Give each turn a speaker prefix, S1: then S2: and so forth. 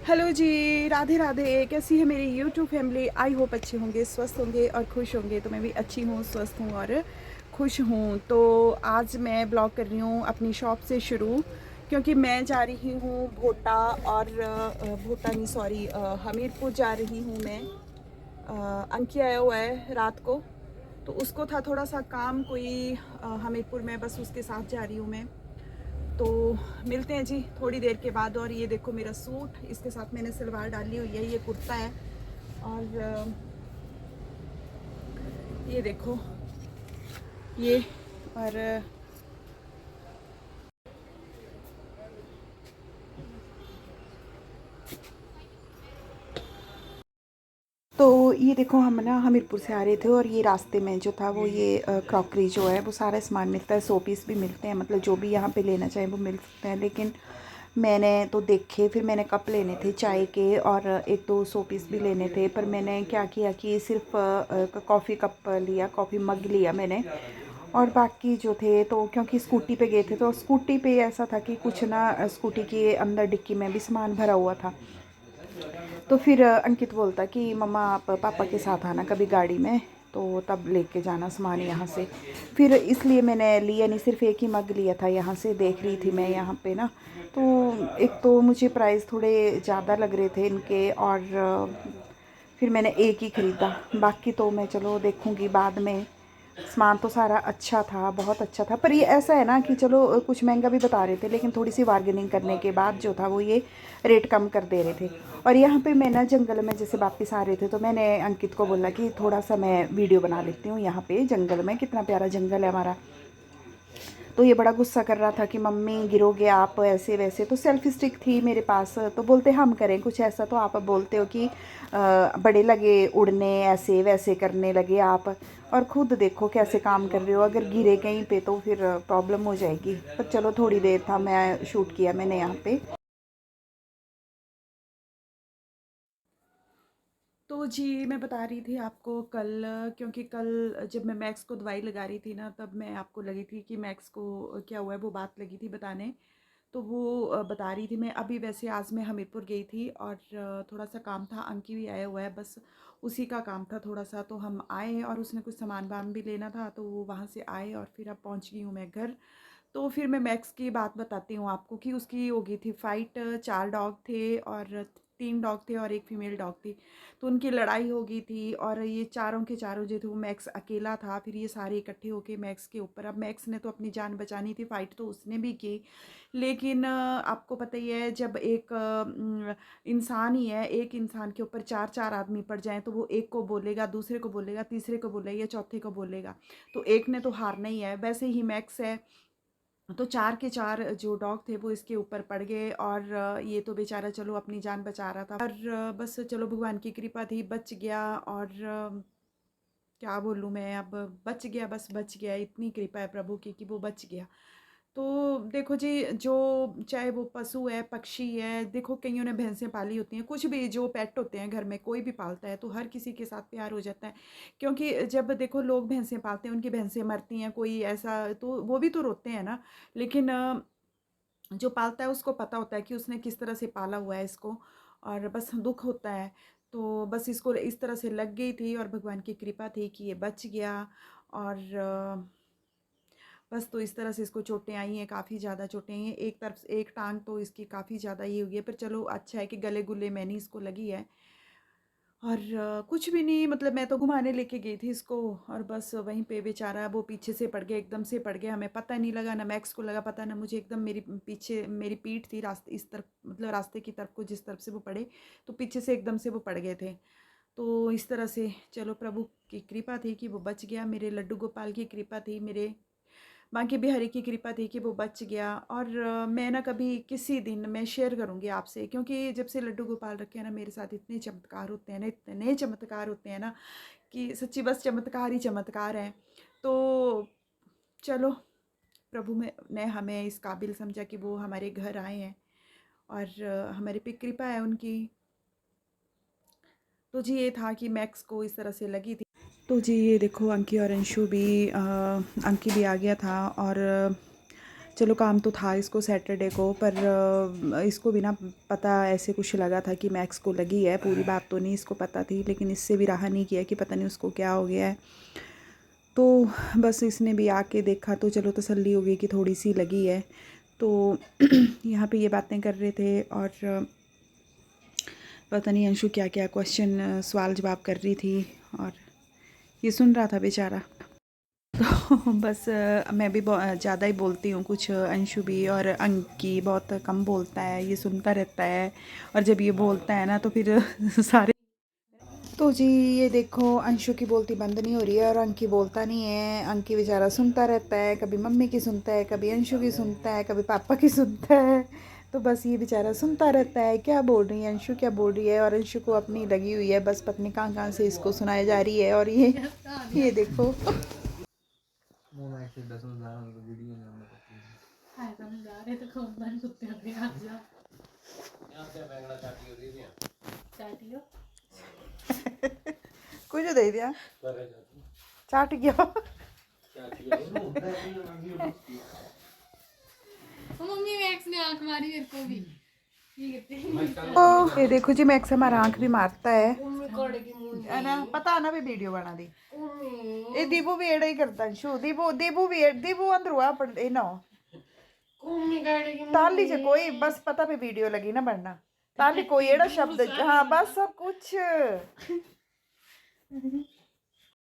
S1: Hello जी, राधे राधे। कैसी है मेरी यूट्यूब फैमिली? आई होप अच्छे होंगे, स्वस्थ होंगे और खुश होंगे। तो मैं भी अच्छी हूँ, स्वस्थ हूँ और खुश हूँ। तो आज मैं ब्लॉग कर रही हूँ अपनी शॉप से शुरू, क्योंकि मैं जा रही हूँ भोटा और भोटा नहीं, सॉरी, हमीरपुर जा रही हूँ मैं। अंकी आया हुआ है रात को, तो उसको था थोड़ा सा काम कोई हमीरपुर में, बस उसके साथ जा रही हूँ मैं। तो मिलते हैं जी थोड़ी देर के बाद। और ये देखो मेरा सूट, इसके साथ मैंने सलवार डाली हुई है, ये कुर्ता है। और ये देखो ये। और तो ये देखो, हम ना हमीरपुर से आ रहे थे और ये रास्ते में जो था वो ये क्रॉकरी जो है वो सारा सामान मिलता है, 100 पीस भी मिलते हैं, मतलब जो भी यहाँ पे लेना चाहे वो मिल सकते हैं। लेकिन मैंने तो देखे, फिर मैंने कप लेने थे चाय के और एक दो 100 पीस भी लेने थे, पर मैंने क्या किया कि सिर्फ कॉफ़ी कप लिया, कॉफ़ी मग लिया मैंने। और बाकी जो थे तो क्योंकि स्कूटी पे गए थे, तो स्कूटी पे ऐसा था कि कुछ ना स्कूटी के अंदर डिक्की में भी सामान भरा हुआ था। तो फिर अंकित बोलता कि मम्मा आप पापा के साथ आना कभी गाड़ी में, तो तब लेके जाना सामान यहाँ से। फिर इसलिए मैंने लिया नहीं, सिर्फ एक ही मग लिया था। यहाँ से देख रही थी मैं यहाँ पे ना, तो एक तो मुझे प्राइस थोड़े ज़्यादा लग रहे थे इनके, और फिर मैंने एक ही ख़रीदा। बाकी तो मैं चलो देखूँगी बाद में। सामान तो सारा अच्छा था, बहुत अच्छा था, पर ये ऐसा है ना कि चलो कुछ महंगा भी बता रहे थे, लेकिन थोड़ी सी बार्गेनिंग करने के बाद जो था वो ये रेट कम कर दे रहे थे। और यहाँ पे मैं ना जंगल में जैसे वापस आ रहे थे, तो मैंने अंकित को बोला कि थोड़ा सा मैं वीडियो बना लेती हूँ यहाँ पे जंगल में, कितना प्यारा जंगल है हमारा। तो ये बड़ा गुस्सा कर रहा था कि मम्मी गिरोगे आप, ऐसे वैसे। तो सेल्फी स्टिक थी मेरे पास, तो बोलते हम करें कुछ ऐसा, तो आप बोलते हो कि बड़े लगे उड़ने, ऐसे वैसे करने लगे आप। और ख़ुद देखो कैसे काम कर रहे हो, अगर गिरे कहीं पे तो फिर प्रॉब्लम हो जाएगी। पर चलो थोड़ी देर था, मैं शूट किया मैंने यहाँ पे। तो जी मैं बता रही थी आपको कल, क्योंकि कल जब मैं मैक्स को दवाई लगा रही थी ना, तब मैं आपको लगी थी कि मैक्स को क्या हुआ है, वो बात लगी थी बताने। तो वो बता रही थी मैं। अभी वैसे आज मैं हमीरपुर गई थी और थोड़ा सा काम था, अंकी भी आया हुआ है, बस उसी का काम था थोड़ा सा। तो हम आए और उसने कुछ सामान वामान भी लेना था, तो वो वहाँ से आए और फिर अब पहुँच गई हूँ मैं घर। तो फिर मैं मैक्स की बात बताती हूँ आपको कि उसकी हो गई थी फ़ाइट। 4 डॉग थे और 3 डॉग थे और एक फीमेल डॉग थी। तो उनकी लड़ाई हो गई थी और ये चारों के चारों जो थे वो मैक्स अकेला था, फिर ये सारे इकट्ठे होके मैक्स के ऊपर। अब मैक्स ने तो अपनी जान बचानी थी, फ़ाइट तो उसने भी की, लेकिन आपको पता ही है जब एक इंसान ही है, एक इंसान के ऊपर 4-4 आदमी पड़ जाएँ तो वो एक को बोलेगा, दूसरे को बोलेगा, तीसरे को बोलेगा या चौथे को बोलेगा। तो एक ने तो हारना ही है। वैसे ही मैक्स है, तो 4 के 4 जो डॉग थे वो इसके ऊपर पड़ गए और ये तो बेचारा चलो अपनी जान बचा रहा था, और बस चलो भगवान की कृपा थी, बच गया। और क्या बोलूँ मैं, अब बच गया, बस बच गया, इतनी कृपा है प्रभु की कि वो बच गया। तो देखो जी, जो चाहे वो पशु है, पक्षी है, देखो कईयों ने भैंसें पाली होती हैं, कुछ भी जो पेट होते हैं घर में कोई भी पालता है, तो हर किसी के साथ प्यार हो जाता है। क्योंकि जब देखो लोग भैंसें पालते हैं, उनकी भैंसें मरती हैं, कोई ऐसा, तो वो भी तो रोते हैं ना। लेकिन जो पालता है उसको पता होता है कि उसने किस तरह से पाला हुआ है इसको, और बस दुख होता है। तो बस इसको इस तरह से लग गई थी और भगवान की कृपा थी कि ये बच गया। और बस तो इस तरह से इसको चोटें आई हैं, काफ़ी ज़्यादा चोटें आई हैं, एक तरफ से एक टांग तो इसकी काफ़ी ज़्यादा ये हुई है, पर चलो अच्छा है कि गले गुले में नहीं इसको लगी है। और कुछ भी नहीं, मतलब मैं तो घुमाने लेके गई थी इसको, और बस वहीं पे बेचारा वो पीछे से पड़ गया, एकदम से पड़ गया, हमें पता नहीं लगा, ना मैक्स को लगा पता, ना मुझे। एकदम मेरी पीछे मेरी पीठ थी रास्ते इस तरफ, मतलब रास्ते की तरफ को, जिस तरफ से वो पड़े, तो पीछे से एकदम से वो पड़ गए थे। तो इस तरह से चलो प्रभु की कृपा थी कि वो बच गया, मेरे लड्डू गोपाल की कृपा थी, मेरे बांके बिहारी की कृपा थी कि वो बच गया। और मैं ना कभी किसी दिन मैं शेयर करूँगी आपसे, क्योंकि जब से लड्डू गोपाल रखे हैं ना, मेरे साथ इतने चमत्कार होते हैं ना, इतने चमत्कार होते हैं ना, कि सच्ची बस चमत्कार ही चमत्कार हैं। तो चलो, प्रभु में ने हमें इस काबिल समझा कि वो हमारे घर आए हैं, और हमारे पे कृपा है उनकी। तो जी ये था कि मैक्स को इस तरह से लगी थी। तो जी ये देखो, अंकी और अंशु भी अंकी भी आ गया था, और चलो काम तो था इसको सैटरडे को, पर इसको भी ना पता ऐसे कुछ लगा था कि मैक्स को लगी है, पूरी बात तो नहीं इसको पता थी, लेकिन इससे भी रहा नहीं किया कि पता नहीं उसको क्या हो गया है। तो बस इसने भी आके देखा तो चलो तसल्ली हो गई कि थोड़ी सी लगी है। तो यहाँ पे ये बातें कर रहे थे और पता नहीं अंशु क्या क्या क्वेश्चन सवाल जवाब कर रही थी और ये सुन रहा था बेचारा। तो बस मैं भी ज़्यादा ही बोलती हूँ कुछ, अंशु भी, और अंकी बहुत कम बोलता है, ये सुनता रहता है, और जब ये बोलता है ना तो फिर सारे। तो जी ये देखो अंशु की बोलती बंद नहीं हो रही है और अंकी बोलता नहीं है। अंकी बेचारा सुनता रहता है, कभी मम्मी की सुनता है, कभी अंशु की सुनता है, कभी पापा की सुनता है। तो बस ये बेचारा सुनता रहता है क्या बोल रही है अंशु, क्या बोल रही है, और अंशु को अपनी लगी हुई है बस पत्नी कहाँ कहाँ से इसको सुनाई जा रही है। और ये देखो कुछ दे दिया चाट गया।
S2: मम्मी मैक्स ने आंख मारी मेरे को भी।
S1: ये देखो जी मैक्स हमारा आंख भी मारता है ना, पता है ना भी वीडियो बना दी। ये दीबू भी एड़ा ही करता है शू, दीबू दीबू भी दीबू अंदर हुआ पर ए ना ताली जे कोई बस पता भी वीडियो लगी ना बनना ताली कोई एड़ा शब्द हाँ बस सब कुछ